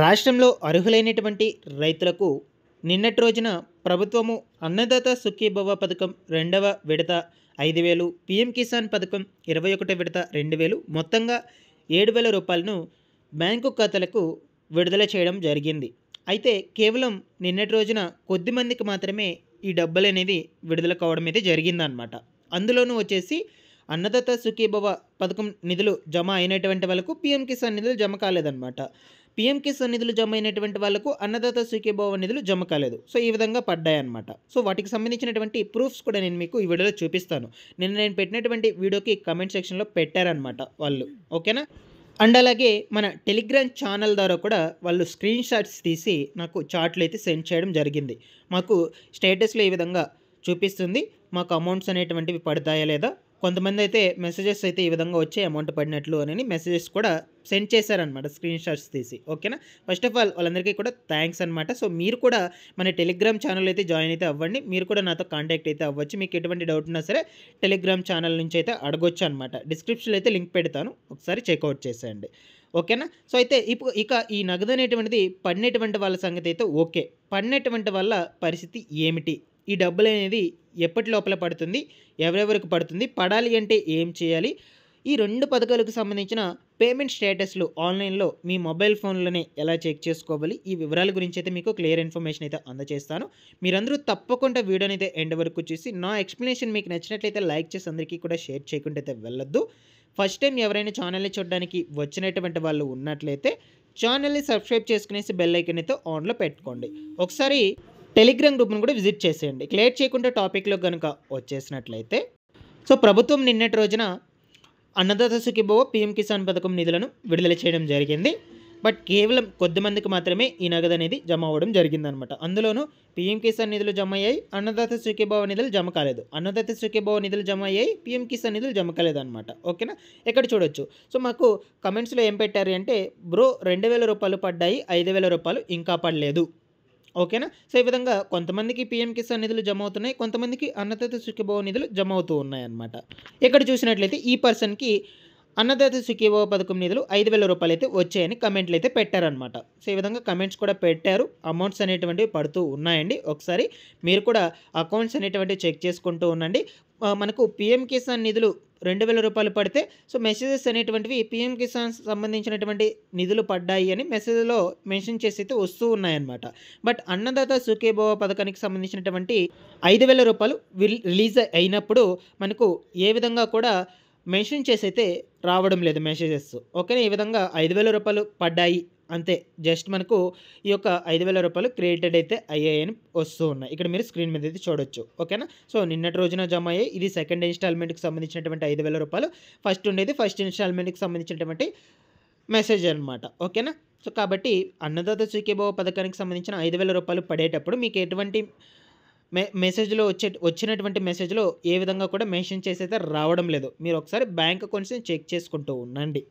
రాష్ట్రంలో అర్హులైనటువంటి రైతులకు నిన్నటి రోజున ప్రభుత్వము అన్నదాత సుఖీభవ పథకం రెండవ విడత 5,000, పీఎం కిసాన్ పథకం 21 విడత 2,000 మొత్తంగా 7,000 రూపాయలను బ్యాంకు ఖాతాలకు విడుదల చేయడం జరిగింది. అయితే కేవలం నిన్నటి రోజున కొద్ది మందికి మాత్రమే ఈ డబ్బులు అనేది విడుదల కావడం అయితే జరిగిందనమాట. అందులోనూ వచ్చేసి అన్నదాత సుఖీభవ పథకం నిధులు జమ అయినటువంటి వాళ్ళకు పీఎం కిసాన్ నిధులు జమ కాలేదన్నమాట. పీఎం కిసాన్ నిధులు జమ అయినటువంటి వాళ్ళకు అన్నదాత సుఖీభవ నిధులు జమ కాలేదు. సో ఈ విధంగా పడ్డాయన్నమాట. సో వాటికి సంబంధించినటువంటి ప్రూఫ్స్ కూడా నేను మీకు ఈ వీడియోలో చూపిస్తాను. నేను పెట్టినటువంటి వీడియోకి కమెంట్ సెక్షన్లో పెట్టారనమాట వాళ్ళు. ఓకేనా? అండ్ అలాగే మన టెలిగ్రామ్ ఛానల్ ద్వారా కూడా వాళ్ళు స్క్రీన్ షాట్స్ తీసి నాకు చార్ట్లు అయితే సెండ్ చేయడం జరిగింది. మాకు స్టేటస్లో ఈ విధంగా చూపిస్తుంది, మాకు అమౌంట్స్ అనేటువంటివి పడతాయా లేదా. కొంతమంది అయితే మెసేజెస్ అయితే ఈ విధంగా వచ్చే అమౌంట్ పడినట్లు అని మెసేజెస్ కూడా సెండ్ చేశారనమాట, స్క్రీన్ షాట్స్ తీసి. ఓకేనా? ఫస్ట్ ఆఫ్ ఆల్ వాళ్ళందరికీ కూడా థ్యాంక్స్ అనమాట. సో మీరు కూడా మన టెలిగ్రామ్ ఛానల్ అయితే జాయిన్ అయితే అవ్వండి. మీరు కూడా నాతో కాంటాక్ట్ అయితే అవ్వచ్చు. మీకు ఎటువంటి డౌట్ ఉన్నా సరే టెలిగ్రామ్ ఛానల్ నుంచి అయితే అడగొచ్చు అనమాట. డిస్క్రిప్షన్లో అయితే లింక్ పెడతాను, ఒకసారి చెక్అవుట్ చేసేయండి. ఓకేనా? సో అయితే ఇక ఈ నగదు అనేటువంటిది పడినటువంటి వాళ్ళ సంగతి అయితే ఓకే. పడినటువంటి వాళ్ళ పరిస్థితి ఏమిటి, ఈ డబ్బులు అనేది ఎప్పటి లోపల పడుతుంది, ఎవరెవరికి పడుతుంది, పడాలి అంటే ఏం చేయాలి, ఈ 2 పథకాలకు సంబంధించిన పేమెంట్ స్టేటస్లు ఆన్లైన్లో మీ మొబైల్ ఫోన్లోనే ఎలా చెక్ చేసుకోవాలి, ఈ వివరాల గురించి అయితే మీకు క్లియర్ ఇన్ఫర్మేషన్ అయితే అందజేస్తాను. మీరందరూ తప్పకుండా వీడియోని అయితే ఎండ్ వరకు చూసి నా ఎక్స్ప్లెనేషన్ మీకు నచ్చినట్లయితే లైక్ చేసి అందరికీ కూడా షేర్ చేయకుండా అయితే వెళ్ళొద్దు. ఫస్ట్ టైం ఎవరైనా ఛానల్ని చూడడానికి వచ్చినటువంటి వాళ్ళు ఉన్నట్లయితే ఛానల్ని సబ్స్క్రైబ్ చేసుకునేసి బెల్ ఐకాన్ అయితే ఆన్లో పెట్టుకోండి. ఒకసారి టెలిగ్రామ్ గ్రూప్ను కూడా విజిట్ చేసేయండి. క్లియర్ చేయకుండా టాపిక్లో కనుక వచ్చేసినట్లయితే, సో ప్రభుత్వం నిన్నటి రోజున అన్నదాత సుఖీభవ పీఎం కిసాన్ పథకం నిధులను విడుదల చేయడం జరిగింది. బట్ కేవలం కొద్దిమందికి మాత్రమే ఈ నగదు అనేది జమ అవ్వడం జరిగిందనమాట. అందులోనూ పీఎం కిసాన్ నిధులు జమ అయ్యాయి, అన్నదాత సుఖీభవ నిధులు జమ కాలేదు. అన్నదాత సుఖీభవ నిధులు జమ అయ్యాయి, పీఎం కిసాన్ నిధులు జమ కాలేదన్నమాట. ఓకేనా? ఇక్కడ చూడొచ్చు. సో మాకు కమెంట్స్లో ఏం పెట్టారు అంటే, బ్రో 2,000 రూపాయలు పడ్డాయి, 5,000 రూపాయలు ఇంకా పడలేదు. ఓకేనా? సో ఈ విధంగా కొంతమందికి పీఎం కిసాన్ నిధులు జమ అవుతున్నాయి, కొంతమందికి అన్నదాత సుఖీభవ నిధులు జమ అవుతూ ఉన్నాయన్నమాట. ఇక్కడ చూసినట్లయితే ఈ పర్సన్కి అన్నదాత సుఖీభవ పథకం నిధులు 5,000 రూపాయలు అయితే వచ్చాయని కమెంట్లు అయితే పెట్టారనమాట. సో ఈ విధంగా కమెంట్స్ కూడా పెట్టారు. అమౌంట్స్ అనేటువంటివి పడుతూ ఉన్నాయండి. ఒకసారి మీరు కూడా అకౌంట్స్ అనేటువంటివి చెక్ చేసుకుంటూ ఉండండి. మనకు పీఎం కిసాన్ నిధులు 2,000 రూపాయలు పడితే సో మెసేజెస్ అనేటువంటివి పీఎం కిసాన్ సంబంధించినటువంటి నిధులు పడ్డాయి అని మెసేజ్లో మెన్షన్ చేసి అయితే వస్తూ ఉన్నాయన్నమాట. బట్ అన్నదాత సుఖీభవ పథకానికి సంబంధించినటువంటి 5,000 రూపాయలు రిలీజ్ అయినప్పుడు మనకు ఏ విధంగా కూడా మెన్షన్ చేసి అయితే రావడం లేదు మెసేజెస్. ఓకేనా? ఈ విధంగా 5,000 రూపాయలు పడ్డాయి అంతే. జస్ట్ మనకు ఈ యొక్క 5,000 రూపాయలు క్రియేటెడ్ అయితే అయ్యాయని వస్తూ ఉన్నాయి. ఇక్కడ మీరు స్క్రీన్ మీద అయితే చూడొచ్చు. ఓకేనా? సో నిన్నటి రోజున జమ అయ్యాయి. ఇది సెకండ్ ఇన్స్టాల్మెంట్కి సంబంధించినటువంటి 5,000 రూపాయలు. ఫస్ట్ ఉండేది ఫస్ట్ ఇన్స్టాల్మెంట్కి సంబంధించినటువంటి మెసేజ్ అనమాట. ఓకేనా? సో కాబట్టి అన్నదాత సుఖీభవ పథకానికి సంబంధించిన 5,000 రూపాయలు పడేటప్పుడు మీకు ఎటువంటి మెసేజ్లో వచ్చినటువంటి మెసేజ్లో ఏ విధంగా కూడా మెన్షన్ చేసి అయితే రావడం లేదు. మీరు ఒకసారి బ్యాంక్ అకౌంట్స్ని చెక్ చేసుకుంటూ ఉండండి.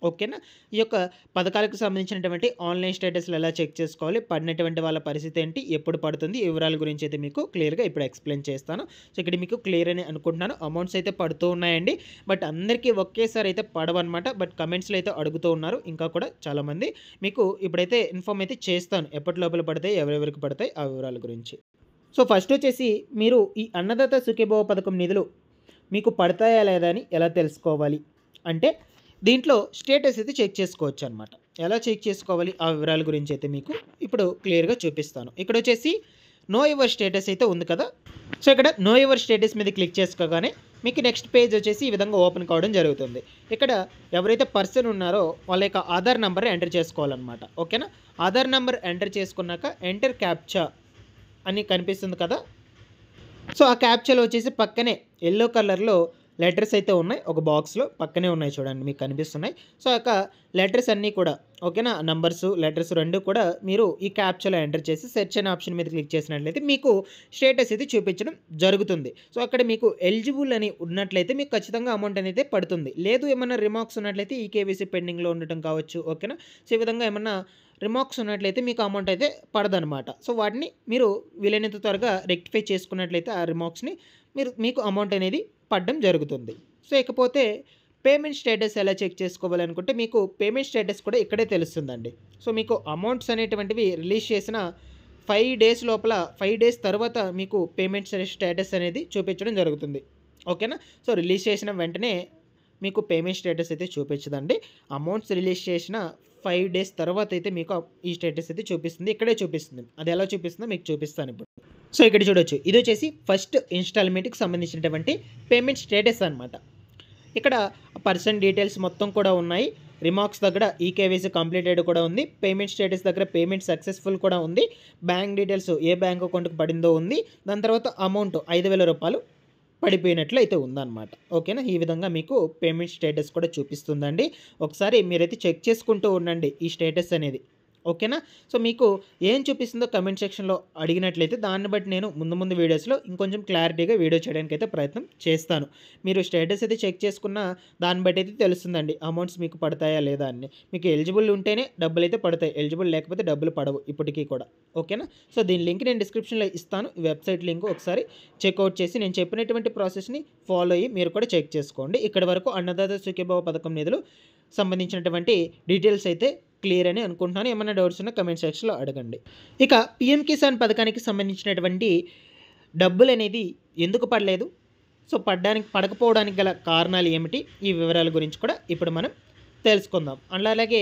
ఓకేనా? ఈ యొక్క పథకాలకు సంబంధించినటువంటి ఆన్లైన్ స్టేటస్లు ఎలా చెక్ చేసుకోవాలి, పడినటువంటి వాళ్ళ పరిస్థితి ఏంటి, ఎప్పుడు పడుతుంది, ఈ వివరాల గురించి అయితే మీకు క్లియర్గా ఇప్పుడు ఎక్స్ప్లెయిన్ చేస్తాను. సో ఇక్కడ మీకు క్లియర్ అని అనుకుంటున్నాను. అమౌంట్స్ అయితే పడుతూ ఉన్నాయండి. బట్ అందరికీ ఒకేసారి అయితే పడవన్నమాట. బట్ కమెంట్స్లో అయితే అడుగుతూ ఉన్నారు ఇంకా కూడా చాలామంది. మీకు ఇప్పుడైతే ఇన్ఫార్మ్ అయితే చేస్తాను ఎప్పటి లోపల పడతాయి, ఎవరెవరికి పడతాయి ఆ వివరాల గురించి. సో ఫస్ట్ వచ్చేసి మీరు ఈ అన్నదాత సుఖీభవ పథకం నిధులు మీకు పడతాయా లేదా అని ఎలా తెలుసుకోవాలి అంటే, దీంట్లో స్టేటస్ అయితే చెక్ చేసుకోవచ్చు అనమాట. ఎలా చెక్ చేసుకోవాలి ఆ వివరాల గురించి అయితే మీకు ఇప్పుడు క్లియర్గా చూపిస్తాను. ఇక్కడ వచ్చేసి నో యువర్ స్టేటస్ అయితే ఉంది కదా. సో ఇక్కడ నో యువర్ స్టేటస్ మీద క్లిక్ చేసుకోగానే మీకు నెక్స్ట్ పేజ్ వచ్చేసి ఈ విధంగా ఓపెన్ కావడం జరుగుతుంది. ఇక్కడ ఎవరైతే పర్సన్ ఉన్నారో వాళ్ళ యొక్క ఆధార్ నెంబర్ ఎంటర్ చేసుకోవాలన్నమాట. ఓకేనా? ఆధార్ నెంబర్ ఎంటర్ చేసుకున్నాక ఎంటర్ క్యాప్చా అని కనిపిస్తుంది కదా. సో ఆ క్యాప్చర్లో వచ్చేసి పక్కనే ఎల్లో కలర్లో లెటర్స్ అయితే ఉన్నాయి, ఒక బాక్స్లో పక్కనే ఉన్నాయి చూడండి, మీకు కనిపిస్తున్నాయి. సో ఆ లెటర్స్ అన్నీ కూడా ఓకేనా, నంబర్స్ లెటర్స్ రెండు కూడా మీరు ఈ క్యాప్చర్లో ఎంటర్ చేసి సెర్చ్ అనే ఆప్షన్ మీద క్లిక్ చేసినట్లయితే మీకు స్టేటస్ అయితే చూపించడం జరుగుతుంది. సో అక్కడ మీకు ఎలిజిబుల్ అని ఉన్నట్లయితే మీకు ఖచ్చితంగా అమౌంట్ అనేది పడుతుంది. లేదు ఏమన్నా రిమార్క్స్ ఉన్నట్లయితే ఈ కేవైసీ పెండింగ్లో ఉండటం కావచ్చు. ఓకేనా? సో ఈ విధంగా ఏమన్నా రిమార్క్స్ ఉన్నట్లయితే మీకు అమౌంట్ అయితే పడదనమాట. సో వాటిని మీరు వీలైనంత త్వరగా రెక్టిఫై చేసుకున్నట్లయితే ఆ రిమార్క్స్ని మీకు అమౌంట్ అనేది పడడం జరుగుతుంది. సో ఇకపోతే పేమెంట్ స్టేటస్ ఎలా చెక్ చేసుకోవాలనుకుంటే మీకు పేమెంట్ స్టేటస్ కూడా ఇక్కడే తెలుస్తుందండి. సో మీకు అమౌంట్స్ అనేటువంటివి రిలీజ్ చేసిన 5 డేస్ లోపల 5 డేస్ తర్వాత మీకు పేమెంట్ స్టేటస్ అనేది చూపించడం జరుగుతుంది. ఓకేనా. సో రిలీజ్ చేసిన వెంటనే మీకు పేమెంట్ స్టేటస్ అయితే చూపించదండి. అమౌంట్స్ రిలీజ్ చేసిన 5 డేస్ తర్వాత అయితే మీకు ఈ స్టేటస్ అయితే చూపిస్తుంది. ఇక్కడే చూపిస్తుంది. అది ఎలా చూపిస్తుందో మీకు చూపిస్తాను ఇప్పుడు. సో ఇక్కడ చూడొచ్చు. ఇది వచ్చేసి ఫస్ట్ ఇన్‌స్టాల్‌మెంట్‌కి సంబంధించినటువంటి పేమెంట్ స్టేటస్ అనమాట. ఇక్కడ పర్సన్ డీటెయిల్స్ మొత్తం కూడా ఉన్నాయి. రిమార్క్స్ దగ్గర ఈకేవైసీ కంప్లీటెడ్ కూడా ఉంది. పేమెంట్ స్టేటస్ దగ్గర పేమెంట్ సక్సెస్‌ఫుల్ కూడా ఉంది. బ్యాంక్ డీటెయిల్స్ ఏ బ్యాంక్ అకౌంట్‌కి పడిందో ఉంది. దాని తర్వాత అమౌంట్ రూ. 5,000 పడిపోయినట్లు అయితే ఉందన్నమాట. ఓకేనా. ఈ విధంగా మీకు పేమెంట్ స్టేటస్ కూడా చూపిస్తుందండి. ఒకసారి మీరైతే చెక్ చేసుకుంటూ ఉండండి ఈ స్టేటస్ అనేది. ఓకేనా. సో మీకు ఏం చూపిస్తుందో కమెంట్ సెక్షన్‌లో అడిగినట్లయితే దాన్ని బట్టి నేను ముందు వీడియోస్‌లో ఇంకొంచెం క్లారిటీగా వీడియో చేయడానికైతే ప్రయత్నం చేస్తాను. మీరు స్టేటస్ అయితే చెక్ చేసుకున్న దాన్ని బట్టి అయితే తెలుస్తుందండి అమౌంట్స్ మీకు పడతాయా లేదా అని. మీకు ఎలిజిబుల్ ఉంటేనే డబ్బులైతే పడతాయి. ఎలిజిబుల్ లేకపోతే డబ్బులు పడవు ఇప్పటికీ కూడా. ఓకేనా. సో దీని లింక్ నేను డిస్క్రిప్షన్‌లో ఇస్తాను. ఈ వెబ్‌సైట్ లింక్ ఒకసారి చెక్‌ఔట్ చేసి నేను చెప్పినటువంటి ప్రాసెస్‌ని ఫాలో అయ్యి మీరు కూడా చెక్ చేసుకోండి. ఇక్కడి వరకు అన్నదాత సుఖీభవ పథకం నిధులు సంబంధించినటువంటి డీటెయిల్స్ అయితే క్లియర్ అని అనుకుంటున్నాను. ఏమైనా డౌట్స్ ఉన్నా కమెంట్ సెక్షన్‌లో అడగండి. ఇక పీఎం కిసాన్ పథకానికి సంబంధించినటువంటి డబ్బులనేది ఎందుకు పడలేదు? సో పడకపోవడానికి గల కారణాలు ఏమిటి? ఈ వివరాల గురించి కూడా ఇప్పుడు మనం తెలుసుకుందాం. అలాగే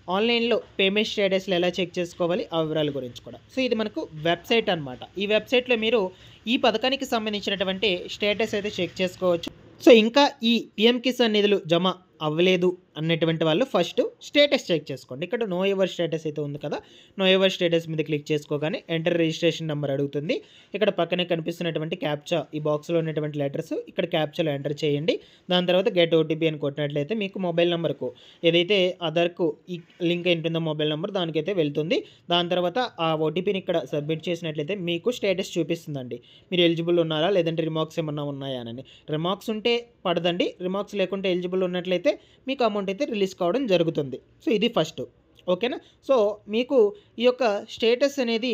ఆన్‌లైన్‌లో పేమెంట్ స్టేటస్‌లు ఎలా చెక్ చేసుకోవాలి? ఆ వివరాల గురించి కూడా. సో ఇది మనకు వెబ్‌సైట్ అనమాట. ఈ వెబ్‌సైట్‌లో మీరు ఈ పథకానికి సంబంధించినటువంటి స్టేటస్ అయితే చెక్ చేసుకోవచ్చు. సో ఇంకా ఈ పీఎం కిసాన్ నిధులు జమ అవ్వలేదు అన్నటువంటి వాళ్ళు ఫస్ట్ స్టేటస్ చెక్ చేసుకోండి. ఇక్కడ నో యువర్ స్టేటస్ అయితే ఉంది కదా. నో యువర్ స్టేటస్ మీద క్లిక్ చేసుకోగానే ఎంటర్ రిజిస్ట్రేషన్ నెంబర్ అడుగుతుంది. ఇక్కడ పక్కనే కనిపిస్తున్నటువంటి క్యాప్చా ఈ బాక్స్‌లో ఉన్నటువంటి లెటర్స్ ఇక్కడ క్యాప్చాలో ఎంటర్ చేయండి. దాని తర్వాత గెట్ ఓటీపీ అని కొట్టినట్లయితే మీకు మొబైల్ నెంబర్‌కు ఏదైతే ఆధార్‌కు ఈ లింక్ అయి ఉంటుందో మొబైల్ నెంబర్ దానికైతే వెళ్తుంది. దాని తర్వాత ఆ ఓటీపీని ఇక్కడ సబ్మిట్ చేసినట్లయితే మీకు స్టేటస్ చూపిస్తుందండి. మీరు ఎలిజిబుల్ ఉన్నారా? లేదంటే రిమార్క్స్ ఏమన్నా ఉన్నాయా అని. రిమార్క్స్ ఉంటే పడదండి. రిమార్క్స్ లేకుంటే ఎలిజిబుల్ ఉన్నట్లయితే మీకు అమౌంట్ అయితే రిలీజ్ కావడం జరుగుతుంది. సో ఇది ఫస్ట్. ఓకేనా. సో మీకు ఈ యొక్క స్టేటస్ అనేది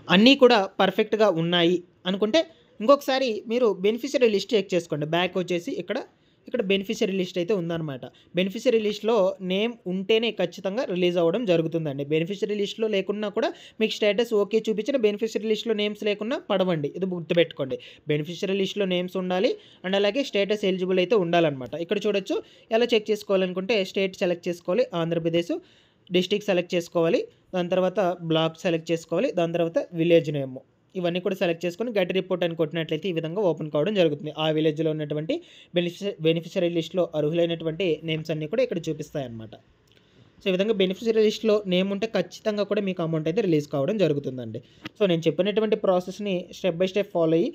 అన్నీ కూడా పర్ఫెక్ట్‌గా ఉన్నాయి అనుకుంటే ఇంకొకసారి మీరు బెనిఫిషియరీ లిస్ట్ చెక్ చేసుకోండి. బ్యాక్ వచ్చేసి ఇక్కడ బెనిఫిషియరీ లిస్ట్ అయితే ఉందన్నమాట. బెనిఫిషియరీ లిస్ట్‌లో నేమ్ ఉంటేనే ఖచ్చితంగా రిలీజ్ అవ్వడం జరుగుతుందండి. బెనిఫిషియరీ లిస్ట్‌లో లేకున్నా కూడా మీకు స్టేటస్ ఓకే చూపించిన బెనిఫిషియరీ లిస్ట్‌లో నేమ్స్ లేకున్నా పడవండి. ఇది గుర్తుపెట్టుకోండి. బెనిఫిషియరీ లిస్ట్‌లో నేమ్స్ ఉండాలి అండ్ అలాగే స్టేటస్ ఎలిజిబుల్ అయితే ఉండాలన్నమాట. ఇక్కడ చూడొచ్చు ఎలా చెక్ చేసుకోవాలనుకుంటే స్టేట్ సెలెక్ట్ చేసుకోవాలి. ఆంధ్రప్రదేశ్. డిస్ట్రిక్ట్ సెలెక్ట్ చేసుకోవాలి. దాని తర్వాత బ్లాక్ సెలెక్ట్ చేసుకోవాలి. దాని తర్వాత విలేజ్ నేమ్. ఇవన్నీ కూడా సెలెక్ట్ చేసుకొని గెట్ రిపోర్ట్ అని కొట్టినట్లయితే ఈ విధంగా ఓపెన్ కావడం జరుగుతుంది. ఆ విలేజ్‌లో ఉన్నటువంటి బెనిఫిషియరీ లిస్ట్‌లో అర్హులైనటువంటి నేమ్స్ అన్నీ కూడా ఇక్కడ చూపిస్తాయన్నమాట. సో ఈ విధంగా బెనిఫిషియరీ లిస్ట్‌లో నేమ్ ఉంటే ఖచ్చితంగా కూడా మీకు అమౌంట్ అయితే రిలీజ్ కావడం జరుగుతుందండి. సో నేను చెప్పినటువంటి ప్రాసెస్‌ని స్టెప్ బై స్టెప్ ఫాలో అయ్యి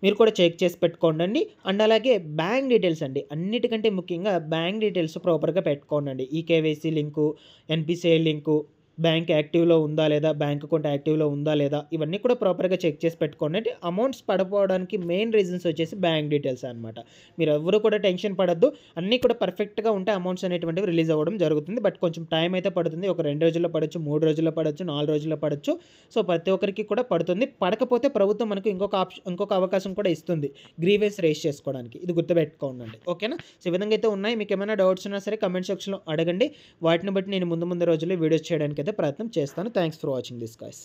మీరు కూడా చెక్ చేసి పెట్టుకోండి. అండ్ అలాగే బ్యాంక్ డీటెయిల్స్ అండి. అన్నిటికంటే ముఖ్యంగా బ్యాంక్ డీటెయిల్స్ ప్రాపర్‌గా పెట్టుకోండి. EKYC link, NPCI link, bank యాక్టివ్‌లో ఉందా లేదా, బ్యాంక్ అకౌంట్ యాక్టివ్‌లో ఉందా లేదా, ఇవన్నీ కూడా ప్రాపర్‌గా చెక్ చేసి పెట్టుకోండి. అంటే అమౌంట్స్ పడిపోవడానికి మెయిన్ రీజన్స్ వచ్చేసి బ్యాంక్ డీటెయిల్స్ అనమాట. మీరు ఎవ్వరు కూడా టెన్షన్ పడొద్దు. అన్నీ కూడా పర్ఫెక్ట్‌గా ఉంటే అమౌంట్స్ అనేటువంటివి రిలీజ్ అవ్వడం జరుగుతుంది. బట్ కొంచెం టైం అయితే పడుతుంది. ఒక 2 రోజుల్లో పడొచ్చు, 3 రోజుల్లో పడొచ్చు, 4 రోజుల్లో పడొచ్చు. సో ప్రతి ఒక్కరికి కూడా పడుతుంది. పడకపోతే ప్రభుత్వం మనకు ఇంకొక అవకాశం కూడా ఇస్తుంది. గ్రీవెన్స్ రైజ్ చేసుకోవడానికి. ఇది గుర్తుపెట్టుకోండి. ఓకేనా. సో ఈ విధంగా అయితే ఉన్నాయి. మీకు ఏమైనా డౌట్స్ ఉన్నా సరే కమెంట్ సెక్షన్‌లో అడగండి. వాటిని బట్టి నేను ముందు రోజుల్లో వీడియోస్ చేయడానికి అయితే ప్రయత్నం చేస్తాను. Thanks for watching this guys.